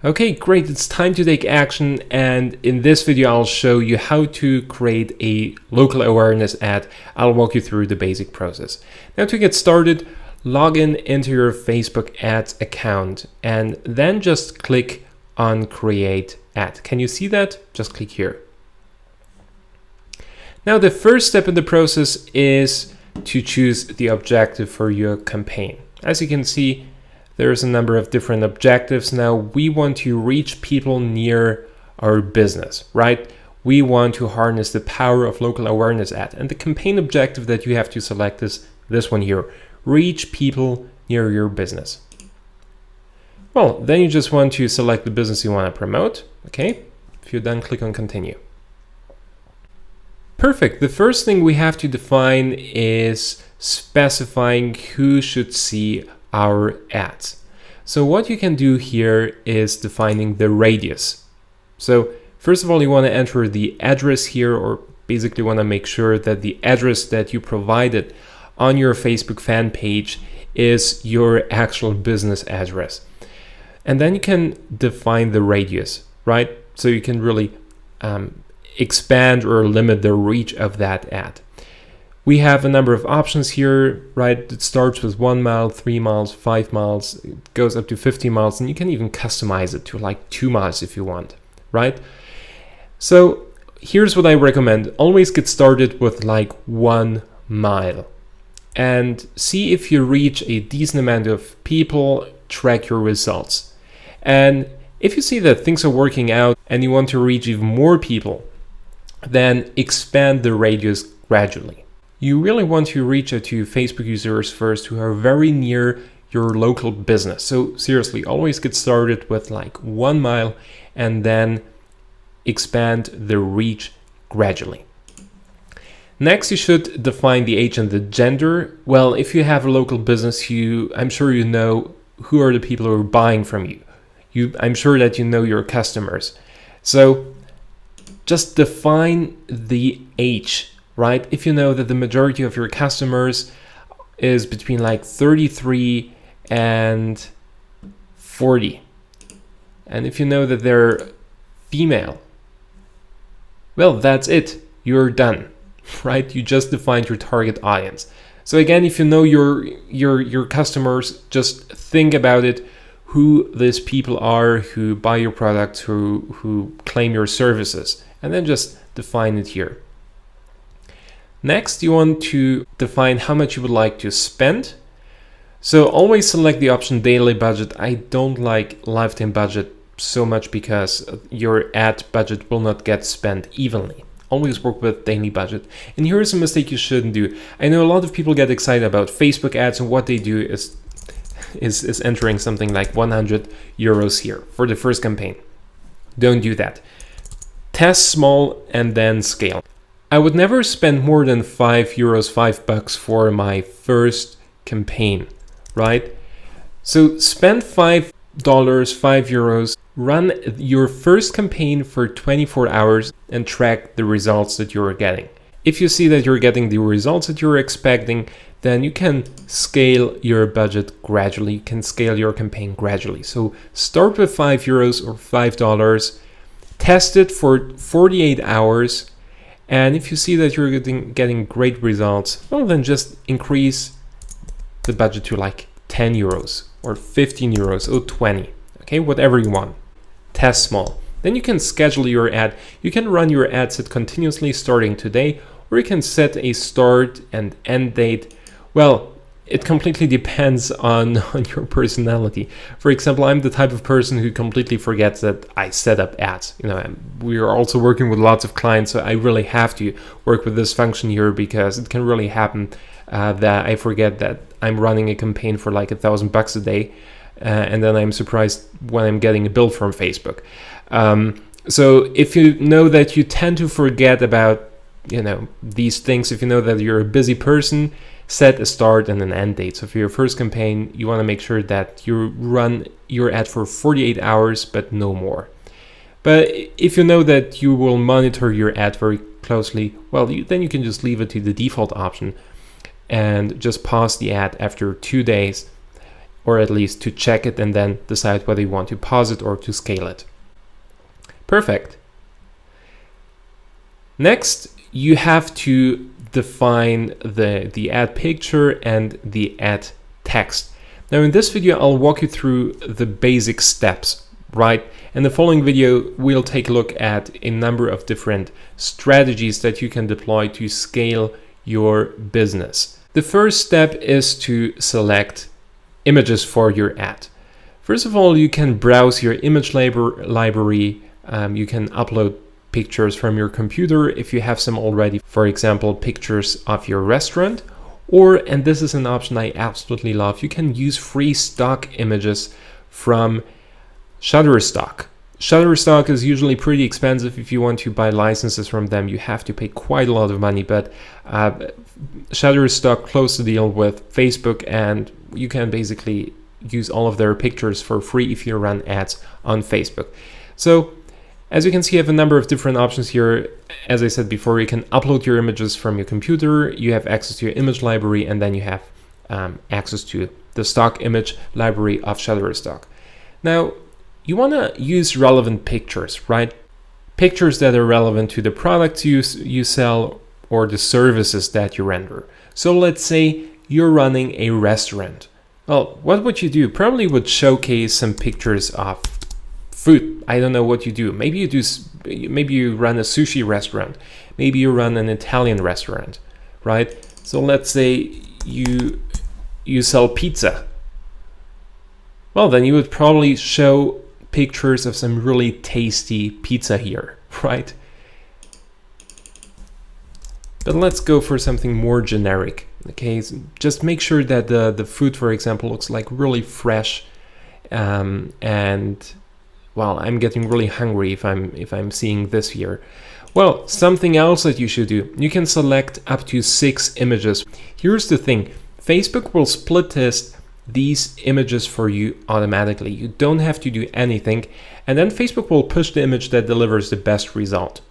Okay, great. It's time to take action. And in this video, I'll show you how to create a local awareness ad. I'll walk you through the basic process. Now to get started, log in into your Facebook ads account and then just click on create ad. Can you see that? Just click here. Now the first step in the process is to choose the objective for your campaign. As you can see, there's a number of different objectives. Now we want to reach people near our business, right? We want to harness the power of local awareness ad. And the campaign objective that you have to select is this one here. Reach people near your business. Well, then you just want to select the business you want to promote. Okay, if you're done, click on continue. Perfect. The first thing we have to define is specifying who should see our ads. So what you can do here is defining the radius. So first of all, you want to enter the address here, or basically want to make sure that the address that you provided on your Facebook fan page is your actual business address. And then you can define the radius, right? So you can really expand or limit the reach of that ad. We have a number of options here, right? It starts with 1 mile, 3 miles, 5 miles, it goes up to 50 miles, and you can even customize it to like 2 miles if you want, right? So here's what I recommend. Always get started with like 1 mile and see if you reach a decent amount of people, track your results. And if you see that things are working out and you want to reach even more people, then expand the radius gradually. You really want to reach out to Facebook users first who are very near your local business. So seriously, always get started with like 1 mile and then expand the reach gradually. Next, you should define the age and the gender. Well, if you have a local business, I'm sure you know who are the people who are buying from you. I'm sure that you know your customers. So just define the age. Right? If you know that the majority of your customers is between like 33 and 40, and if you know that they're female, well, that's it. You're done, right? You just defined your target audience. So again, if you know your customers, just think about it, who these people are who buy your products, who claim your services, and then just define it here. Next, you want to define how much you would like to spend. So always select the option daily budget. I don't like lifetime budget so much because your ad budget will not get spent evenly. Always work with daily budget. And here's a mistake you shouldn't do. I know a lot of people get excited about Facebook ads, and what they do is entering something like 100 euros here for the first campaign. Don't do that. Test small and then scale. I would never spend more than $5 for my first campaign, right? So spend $5, €5, run your first campaign for 24 hours and track the results that you're getting. If you see that you're getting the results that you're expecting, then you can scale your budget gradually. You can scale your campaign gradually. So start with €5 or $5, test it for 48 hours. And if you see that you're getting great results, well, then just increase the budget to like 10 euros or 15 euros or 20, okay, whatever you want. Test small. Then you can schedule your ad. You can run your ad set continuously starting today, or you can set a start and end date. Well, it completely depends on your personality. For example, I'm the type of person who completely forgets that I set up ads. We are also working with lots of clients, so I really have to work with this function here because it can really happen that I forget that I'm running a campaign for like $1,000 a day, and then I'm surprised when I'm getting a bill from Facebook. So if you know that you tend to forget about these things, if you know that you're a busy person, set a start and an end date. So for your first campaign, you want to make sure that you run your ad for 48 hours, but no more. But if you know that you will monitor your ad very closely, well, then you can just leave it to the default option and just pause the ad after 2 days or at least to check it and then decide whether you want to pause it or to scale it. Perfect. Next, you have to define the ad picture and the ad text. Now in this video, I'll walk you through the basic steps, right? In the following video, we'll take a look at a number of different strategies that you can deploy to scale your business. The first step is to select images for your ad. First of all, you can browse your image library. You can upload pictures from your computer if you have some already, for example, pictures of your restaurant. Or, and this is an option I absolutely love, you can use free stock images from Shutterstock. Shutterstock is usually pretty expensive. If you want to buy licenses from them, you have to pay quite a lot of money, but Shutterstock closed the deal with Facebook and you can basically use all of their pictures for free if you run ads on Facebook. So as you can see, I have a number of different options here. As I said before, you can upload your images from your computer, you have access to your image library, and then you have access to the stock image library of Shutterstock. Now, you want to use relevant pictures, right? Pictures that are relevant to the products you sell or the services that you render. So let's say you're running a restaurant. Well, what would you do? Probably would showcase some pictures of food. I don't know what you do. Maybe you run a sushi restaurant. Maybe you run an Italian restaurant, right? So let's say you sell pizza. Well, then you would probably show pictures of some really tasty pizza here, right? But let's go for something more generic. Okay, so just make sure that the food, for example, looks like really fresh, and well, I'm getting really hungry if I'm seeing this here. Well, something else that you should do, you can select up to 6 images. Here's the thing, Facebook will split test these images for you automatically. You don't have to do anything, and then Facebook will push the image that delivers the best result.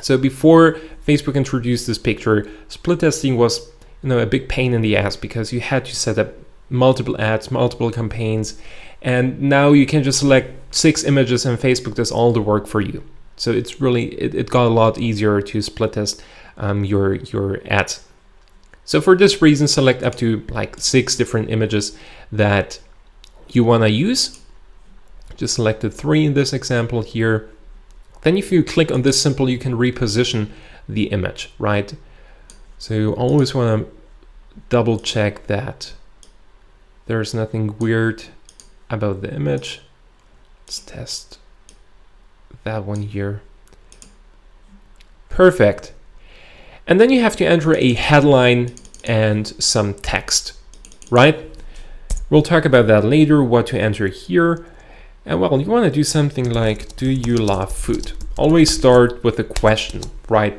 So before Facebook introduced this picture, split testing was a big pain in the ass because you had to set up multiple ads, multiple campaigns, and now you can just select 6 images and Facebook does all the work for you. So it's really, it got a lot easier to split test your ads. So for this reason, select up to like 6 different images that you want to use. Just selected 3 in this example here. Then if you click on this symbol, you can reposition the image, right? So you always want to double check that there's nothing weird about the image. Let's test that one here. Perfect. And then you have to enter a headline and some text, right? We'll talk about that later, what to enter here. And well, you want to do something like, do you love food? Always start with a question, right?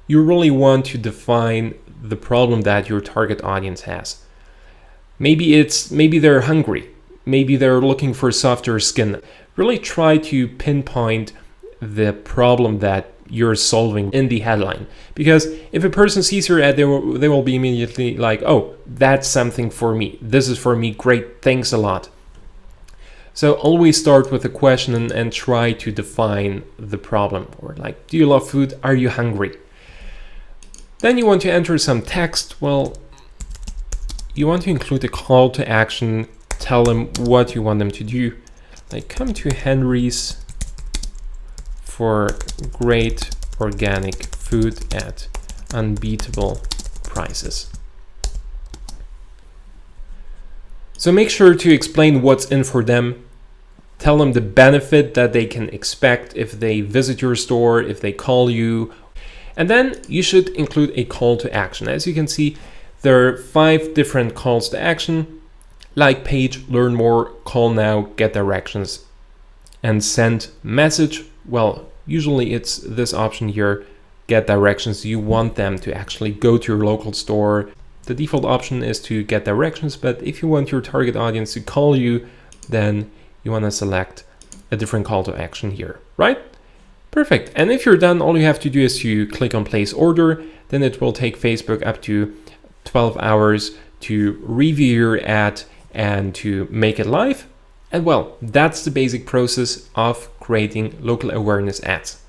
You really want to define the problem that your target audience has. Maybe they're hungry. Maybe they're looking for softer skin. Really try to pinpoint the problem that you're solving in the headline. Because if a person sees your ad, they will be immediately like, oh, that's something for me. This is for me. Great. Thanks a lot. So always start with a question and try to define the problem. Or like, do you love food? Are you hungry? Then you want to enter some text. Well, you want to include a call to action. Tell them what you want them to do. Like, come to Henry's for great organic food at unbeatable prices. So make sure to explain what's in for them. Tell them the benefit that they can expect if they visit your store, if they call you. And then you should include a call to action. As you can see, there are 5 different calls to action: like page, learn more, call now, get directions, and send message. Well, usually it's this option here, get directions. You want them to actually go to your local store. The default option is to get directions, but if you want your target audience to call you, then you want to select a different call to action here, right? Perfect. And if you're done, all you have to do is to click on place order. Then it will take Facebook up to 12 hours to review your ad and to make it live. And well, that's the basic process of creating local awareness ads.